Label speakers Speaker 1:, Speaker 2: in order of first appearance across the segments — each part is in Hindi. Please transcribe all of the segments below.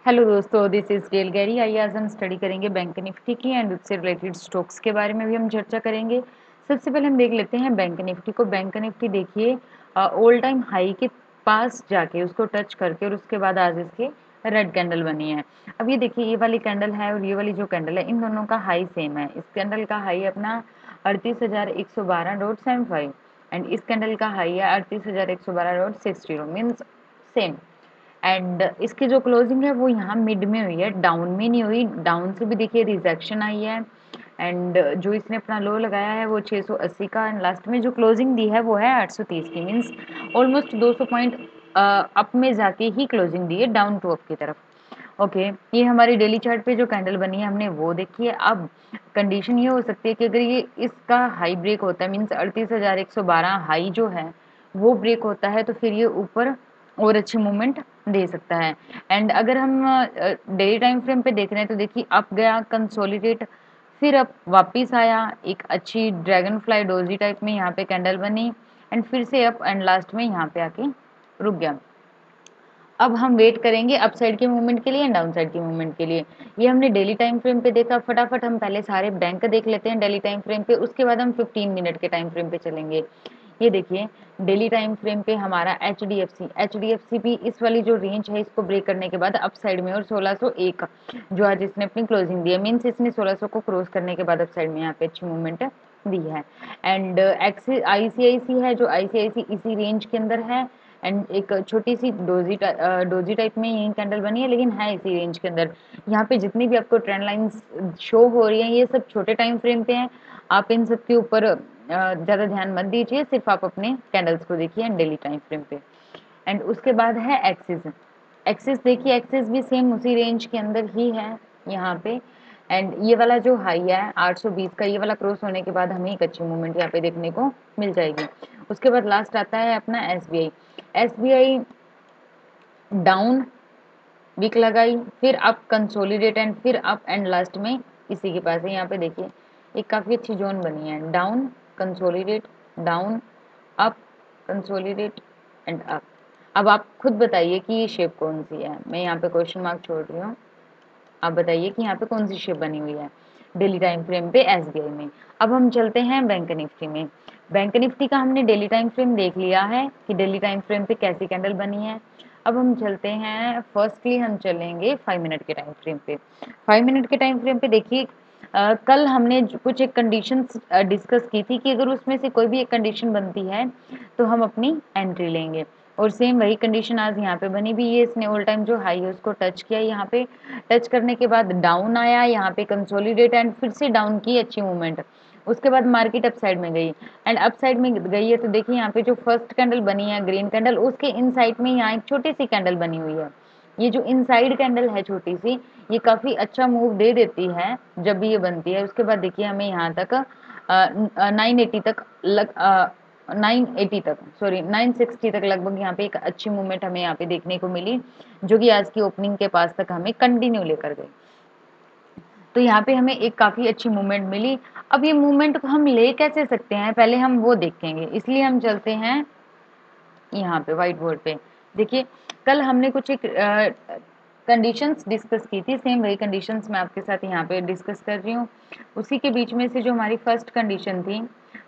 Speaker 1: हेलो दोस्तों, दिस इज गेल गैरी। आइए आज हम स्टडी करेंगे बैंक निफ्टी की एंड उससे रिलेटेड स्टॉक्स के बारे में भी हम चर्चा करेंगे। सबसे पहले हम देख लेते हैं बैंक निफ्टी को। बैंक निफ्टी देखिए ऑल टाइम हाई के पास जाके उसको टच करके और उसके बाद आज इसके रेड कैंडल बनी है। अब ये देखिए, ये वाली कैंडल है और ये वाली जो कैंडल है, इन दोनों का हाई सेम है। इस कैंडल का हाई अपना 38,112.75 एंड इस कैंडल का हाई है 38,112.60 मीन्स सेम। एंड इसकी जो क्लोजिंग है वो यहाँ मिड में हुई है, डाउन में नहीं हुई। डाउन से भी देखिए रिजेक्शन आई है एंड जो इसने अपना लो लगाया है वो 680 का एंड लास्ट में जो क्लोजिंग दी है वो है 830 की। मीन्स ऑलमोस्ट 200 पॉइंट अप में जाके ही क्लोजिंग दी है, डाउन टू अप की तरफ। ओके ये हमारी डेली चार्ट पे जो कैंडल बनी है हमने वो देखी है। अब कंडीशन ये हो सकती है कि अगर ये इसका हाई ब्रेक होता है, मीन्स 38,112 हाई जो है वो ब्रेक होता है, तो फिर ये ऊपर और अच्छी मूवमेंट दे सकता है। एंड अगर हम डेली टाइम फ्रेम पे देख रहे हैं तो देखिए अप गया, कंसोलिडेट, फिर अप वापिस आया, एक अच्छी ड्रैगन फ्लाई डोजी टाइप में यहाँ पे कैंडल बनी एंड फिर से अप एंड लास्ट में यहाँ पे आके रुक गया। अब हम वेट करेंगे अप साइड के मूवमेंट के लिए एंड डाउन साइड के मूवमेंट के लिए। ये हमने डेली टाइम फ्रेम पे देखा। फटाफट हम पहले सारे बैंक देख लेते हैं डेली टाइम फ्रेम पे, उसके बाद हम 15 मिनट के टाइम फ्रेम पे चलेंगे। ये देखिए डेली टाइम फ्रेम पे हमारा एच डी एफ सी भी इस वाली जो रेंज है इसको ब्रेक करने के बाद अप साइड में और 1601 जो आज इसने अपनी क्लोजिंग दी है, मीन्स इसने 1600 को क्रॉस करने के बाद अप साइड में यहाँ पे अच्छी मूवमेंट दी है। एंड एक्सिस आईसीआईसी है, जो आईसीआईसी इसी रेंज के अंदर है एंड एक छोटी सी डोजी टाइप में ये कैंडल बनी है, लेकिन है इसी रेंज के अंदर। यहाँ पे जितनी भी आपको ट्रेंड लाइंस शो हो रही हैं ये सब छोटे टाइम फ्रेम पे हैं। आप इन सब के ऊपर ज़्यादा ध्यान मत दीजिए, सिर्फ आप अपने कैंडल्स को देखिए एंड डेली टाइम फ्रेम पे। एंड उसके बाद है एक्सिस। एक्सिस देखिए, एक्सिस भी सेम उसी रेंज के अंदर ही है यहाँ पे। एंड ये वाला जो हाई है 820 का, ये वाला क्रॉस होने के बाद हमें एक अच्छी मूवमेंट यहाँ पे देखने को मिल जाएगी। उसके बाद लास्ट आता है अपना एसबीआई। एसबीआई डाउन वीक लगाई, फिर अप कंसोलिडेट एंड फिर अप एंड लास्ट में इसी के पास है। यहाँ पे देखिए एक काफ़ी अच्छी जोन बनी है, down consolidate down up consolidate and up. अब आप खुद बताइए कि ये शेप कौन सी है। मैं यहाँ पे क्वेश्चन मार्क छोड़ रही हूँ, आप बताइए कि यहाँ पे कौन सी शेप बनी हुई है डेली टाइम फ्रेम पे एसबीआई में। अब हम चलते हैं बैंक निफ्टी में। बैंक निफ्टी का हमने डेली टाइम फ्रेम देख लिया है कि डेली टाइम फ्रेम पे कैसी कैंडल बनी है। अब हम चलते हैं, फर्स्टली हम चलेंगे 5 मिनट के टाइम फ्रेम पे। 5 मिनट के टाइम फ्रेम पे देखिए कल हमने कुछ एक कंडीशंस डिस्कस की थी कि अगर उसमें से कोई भी एक कंडीशन बनती है तो हम अपनी एंट्री लेंगे, और सेम वही कंडीशन आज यहाँ पे बनी भी है। इसने ऑल टाइम जो हाई है उसको टच किया, यहाँ पे टच करने के बाद डाउन आया, यहाँ पे कंसोलिडेट एंड फिर से डाउन की अच्छी मूवमेंट। उसके बाद मार्केट अप साइड में गई एंड अप साइड में गई है तो देखिए यहाँ पे जो फर्स्ट कैंडल बनी है ग्रीन कैंडल, उसके इनसाइड में यहाँ एक छोटी सी कैंडल बनी हुई है। ये जो इनसाइड कैंडल है छोटी सी, ये काफी अच्छा मूव दे देती है जब भी ये बनती है। उसके बाद देखिए हमें यहाँ तक 980 तक 980 तक, सॉरी 960 तक लगभग यहाँ पे एक अच्छी मूवमेंट हमें यहाँ पे देखने को मिली, जो कि आज की ओपनिंग के पास तक हमें कंटिन्यू लेकर गई। तो यहाँ पे हमें एक काफी अच्छी मूवमेंट मिली। अब ये मूवमेंट को हम ले कैसे सकते हैं पहले हम वो देखेंगे, इसलिए हम चलते हैं यहाँ पे व्हाइट बोर्ड पे। देखिए कल हमने कुछ एक कंडीशंस डिस्कस की थी, सेम वही कंडीशंस मैं आपके साथ यहाँ पे डिस्कस कर रही हूँ। उसी के बीच में से जो हमारी फर्स्ट कंडीशन थी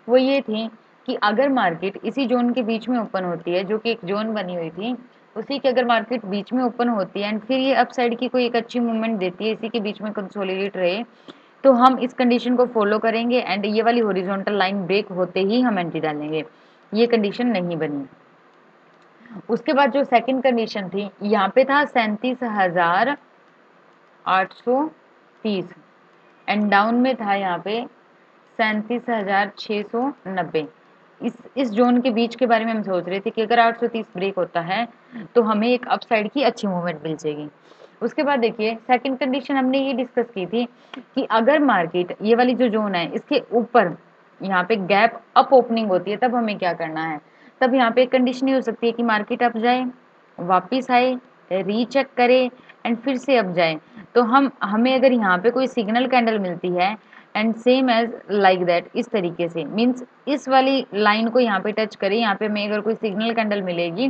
Speaker 1: वो ये थी कि अगर मार्केट इसी जोन के बीच में ओपन होती है, जो कि एक जोन बनी हुई थी, उसी के अगर मार्केट बीच में ओपन होती है एंड फिर ये अप साइड की कोई एक अच्छी मूवमेंट देती है, इसी के बीच में कंसोलिडेट रहे, तो हम इस कंडीशन को फॉलो करेंगे एंड ये वाली हॉरिजॉन्टल लाइन ब्रेक होते ही हम एंट्री डालेंगे। ये कंडीशन नहीं बनी। उसके बाद जो सेकंड कंडीशन थी यहाँ पे था 37,830 एंड डाउन में था यहाँ पे 37,690। इस जोन के बीच के बारे में हम सोच रहे थे कि अगर 830 ब्रेक होता है तो हमें एक अपसाइड की अच्छी मूवमेंट मिल जाएगी। उसके बाद देखिए सेकंड कंडीशन हमने ये डिस्कस की थी कि अगर मार्केट ये वाली जो जोन है इसके ऊपर यहाँ पे गैप अप ओपनिंग होती है, तब हमें क्या करना है। तब यहाँ पे एक कंडीशन ये हो सकती है कि मार्केट अप जाए, वापिस आए, रीचेक करे एंड फिर से अप जाए। तो हमें अगर यहाँ पे कोई सिग्नल कैंडल मिलती है and same as like that, इस तरीके से, मीन्स इस वाली लाइन को यहाँ पे टच करें, यहाँ पे हमें अगर कोई सिग्नल कैंडल मिलेगी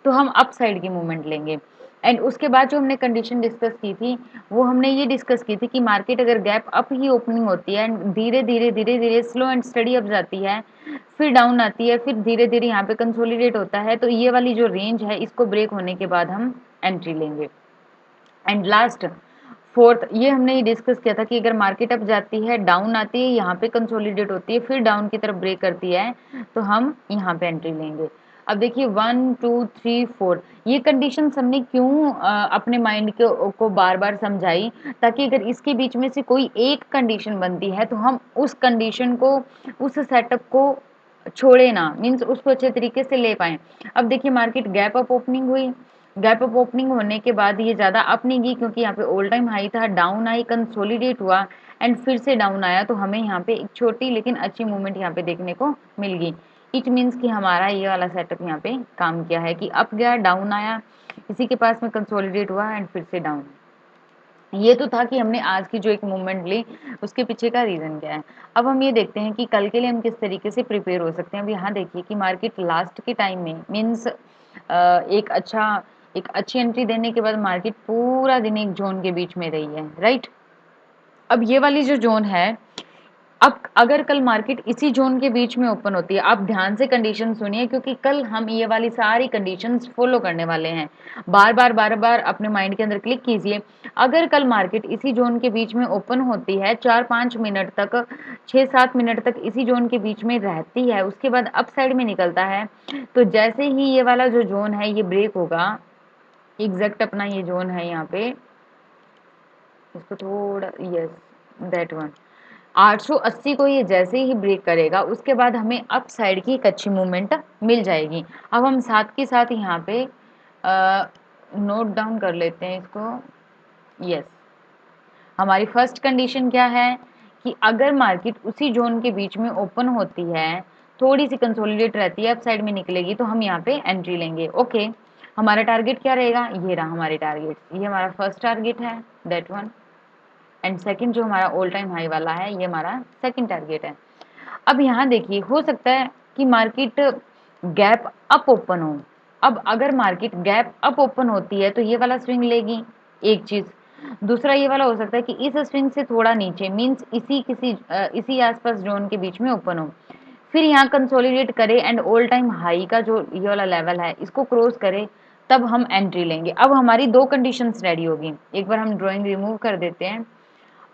Speaker 1: तो हम अप साइड की मूवमेंट लेंगे। एंड उसके बाद जो हमने कंडीशन डिस्कस की थी, वो हमने ये डिस्कस की थी कि मार्केट अगर गैप अप ही ओपनिंग होती है एंड धीरे-धीरे स्लो एंड स्टडी अप जाती है, फिर डाउन आती है, फिर धीरे-धीरे यहाँ पे कंसोलिडेट होता है, तो ये वाली जो रेंज है इसको ब्रेक होने के बाद हम एंट्री लेंगे। एंड लास्ट फोर्थ, ये हमने ये डिस्कस किया था कि अगर मार्केट अप जाती है, डाउन आती है, यहाँ पे कंसोलिडेट होती है, फिर डाउन की तरफ ब्रेक करती है, तो हम यहाँ पे एंट्री लेंगे। अब देखिए 1 2 3 4 ये कंडीशन हमने क्यों अपने माइंड को बार बार समझाई, ताकि अगर इसके बीच में से कोई एक कंडीशन बनती है तो हम उस कंडीशन को, उस सेटअप को छोड़े ना, मीन्स उसको अच्छे तरीके से ले पाए। अब देखिए मार्केट गैप अप ओपनिंग हुई, गैप अप ओपनिंग होने के बाद ये ज़्यादा अप नहीं गई क्योंकि यहाँ पे ऑल टाइम हाई था, डाउन आई, कंसोलिडेट हुआ एंड फिर से डाउन आया, तो हमें यहाँ पे एक छोटी लेकिन अच्छी मूवमेंट यहाँ पे देखने को मिल गई। इट मीन्स कि हमारा ये वाला सेटअप यहाँ पे काम किया है कि अप गया, डाउन आया, इसी के पास में कंसोलिडेट हुआ एंड फिर से डाउन। ये तो था कि हमने आज की जो एक मूवमेंट ली उसके पीछे का रीज़न क्या है। अब हम ये देखते हैं कि कल के लिए हम किस तरीके से प्रिपेयर हो सकते हैं। अब यहाँ देखिए कि मार्केट लास्ट के टाइम में मीन्स एक अच्छी एंट्री देने के बाद मार्केट पूरा दिन एक जोन के बीच में रही है, राइट। अब ये वाली जो जोन है, अब अगर कल मार्केट इसी जोन के बीच में ओपन होती है, आप ध्यान से कंडीशन सुनिए क्योंकि कल हम ये वाली सारी कंडीशंस फॉलो करने वाले हैं। बार बार अपने माइंड के अंदर क्लिक कीजिए। अगर कल मार्केट इसी जोन के बीच में ओपन होती है, 4-5 मिनट तक, 6-7 मिनट तक इसी जोन के बीच में रहती है, उसके बाद अप साइड में निकलता है, तो जैसे ही ये वाला जो जोन है ये ब्रेक होगा, एग्जैक्ट अपना ये जोन है यहाँ पे, इसको थोड़ा, यस दैट वन, 880 को ये जैसे ही ब्रेक करेगा उसके बाद हमें अप साइड की एक अच्छी मूवमेंट मिल जाएगी। अब हम साथ के साथ यहाँ पे नोट डाउन कर लेते हैं इसको। यस, हमारी फर्स्ट कंडीशन क्या है कि अगर मार्केट उसी जोन के बीच में ओपन होती है, थोड़ी सी कंसोलिडेट रहती है, अप साइड में निकलेगी, तो हम यहाँ पे एंट्री लेंगे। ओके, हमारा टारगेट क्या रहेगा, ये रहा हमारे टारगेट, ये हमारा फर्स्ट टारगेट है दैट वन, एंड सेकंड जो हमारा ऑल टाइम हाई वाला है ये हमारा सेकंड टारगेट है। अब यहाँ देखिए हो सकता है कि मार्केट गैप अप ओपन हो। अब अगर मार्केट गैप अप ओपन होती है तो ये वाला स्विंग लेगी, एक चीज। दूसरा ये वाला हो सकता है कि इस स्विंग से थोड़ा नीचे, मींस इसी आसपास जोन के बीच में ओपन हो, फिर यहाँ कंसोलिडेट करे एंड ऑल टाइम हाई का जो ये वाला लेवल है इसको क्रॉस करे, तब हम एंट्री लेंगे। अब हमारी दो कंडीशंस रेडी होगी। एक बार हम ड्राइंग रिमूव कर देते हैं।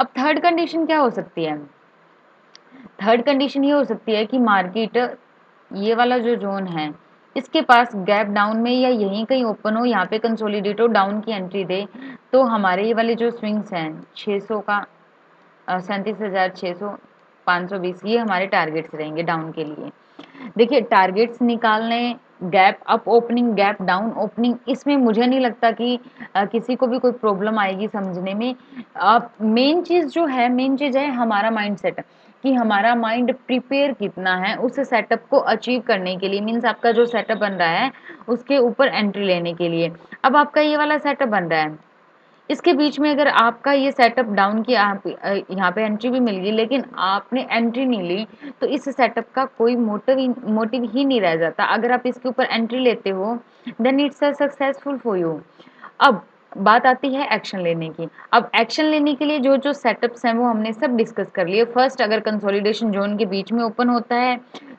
Speaker 1: अब थर्ड कंडीशन क्या हो सकती है, थर्ड कंडीशन ये हो सकती है कि मार्केट ये वाला जो जोन है इसके पास गैप डाउन में या यहीं कहीं ओपन हो, यहाँ पे कंसोलिडेट हो, डाउन की एंट्री दे, तो हमारे ये वाले जो स्विंग्स हैं 600 का, 37,600, 520, ये हमारे टारगेट्स रहेंगे डाउन के लिए। देखिए टारगेट्स निकालने, gap up opening, gap down opening, इसमें मुझे नहीं लगता कि किसी को भी कोई प्रॉब्लम आएगी समझने में। मेन चीज़ जो है, मेन चीज़ है हमारा माइंडसेट, कि हमारा माइंड प्रिपेयर कितना है उस सेटअप को अचीव करने के लिए, मीन्स आपका जो सेटअप बन रहा है उसके ऊपर एंट्री लेने के लिए। अब आपका ये वाला सेटअप बन रहा है, इसके बीच में अगर आपका ये सेटअप डाउन की यहाँ पे एंट्री भी मिल गई लेकिन आपने एंट्री नहीं ली, तो इस सेटअप का कोई मोटिव ही नहीं रह जाता। अगर आप इसके ऊपर एंट्री लेते हो then it's a successful for you. अब बात आती है एक्शन लेने की। अब एक्शन लेने के लिए जो जो सेटअप्स हैं वो हमने सब डिस्कस कर लिए। फर्स्ट, अगर कंसोलिडेशन जोन के बीच में ओपन होता है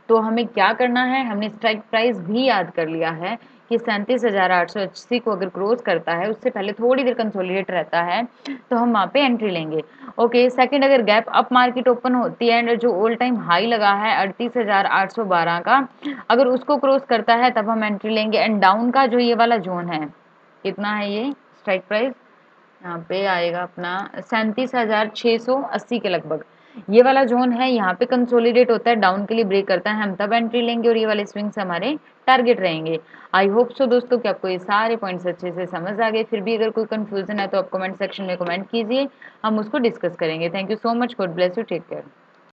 Speaker 1: तो हमें क्या करना है, हमने स्ट्राइक प्राइस भी याद कर लिया है कि 37,880 को अगर क्रॉस करता है, उससे पहले थोड़ी देर कंसोलिडेट रहता है, तो हम वहाँ पे एंट्री लेंगे। ओके, सेकंड, अगर गैप अप मार्केट ओपन होती है एंड जो ऑल टाइम हाई लगा है 38,812 का, अगर उसको क्रॉस करता है तब हम एंट्री लेंगे। एंड डाउन का जो ये वाला जोन है, कितना है ये स्ट्राइक प्राइस, यहाँ पे आएगा अपना 37,680 के लगभग, ये वाला जोन है, यहाँ पे कंसोलिडेट होता है, डाउन के लिए ब्रेक करता है, हम तब एंट्री लेंगे और ये वाले स्विंग्स हमारे टारगेट रहेंगे। आई होप सो दोस्तों कि आपको ये सारे पॉइंट्स अच्छे से समझ आ गए। फिर भी अगर कोई कंफ्यूजन है तो आप कमेंट सेक्शन में कमेंट कीजिए, हम उसको डिस्कस करेंगे। Thank you so much, God bless you, take care.